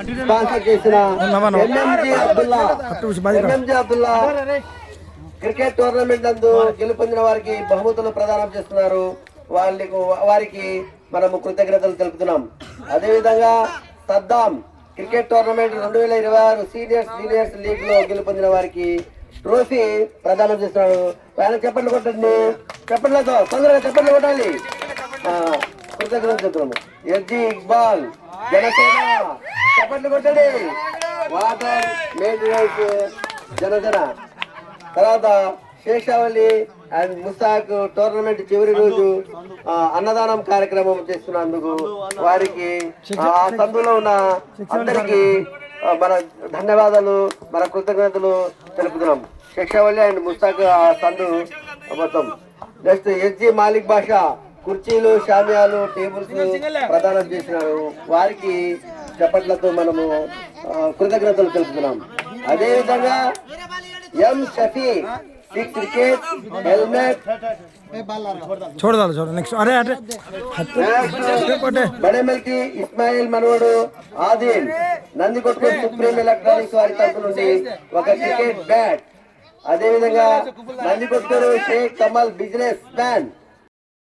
Sponsor చేసిన MMG Abdullah cricket tournament నందు గెలుపొందిన వారికి బహుమతులు ప్రదానం చేస్తున్నారు. వారికి మనము కృతజ్ఞతలు తెలుపుతున్నాం. అదేవిధంగా Saddam cricket tournament 2026 seniors league లో గెలుపొందిన వారికి ట్రోఫీ ప్రదానం చేస్తున్నాడు. ఆయన చెప్పండి కొట్టండి, చెప్పట్లతో తొందరగా చెప్పండి కొట్టాలి. కృతజ్ఞతలు చెప్తున్నాము. ఎస్జి ఇక్బాల్ జనసేన చెప్పండి కొట్టండి. Water maintenance Janasena. తర్వాత శేషావళి అండ్ ముస్తాక్ టోర్నమెంట్ చివరి రోజు అన్నదానం కార్యక్రమం చేస్తున్నందుకు వారికి ఆ సందులో ఉన్న అందరికీ మన ధన్యవాదాలు, మన కృతజ్ఞతలు తెలుపుతున్నాం. శేషావళి అండ్ ముస్తాక్ ఆ సందు మొత్తం. నెక్స్ట్ ఎస్జి మాలిక్ బాషా కుర్చీలు, షామియాలు, టేబుల్స్ ప్రదానం చేసినారు. వారికి చప్పట్లతో మనము కృతజ్ఞతలు తెలుపుతున్నాం. అదేవిధంగా ఎం షఫీ క్రికెట్ హెల్మెట్ బడేమల్కి ఇస్మాయిల్ మనోడు ఆదిల్ నందికొట్టు సుప్రీం ఎలక్ట్రానిక్స్ వారి తరఫు నుండి ఒక క్రికెట్ బ్యాట్. అదేవిధంగా నందికొట్టూరు షేక్ కమల్ బిజినెస్ మ్యాన్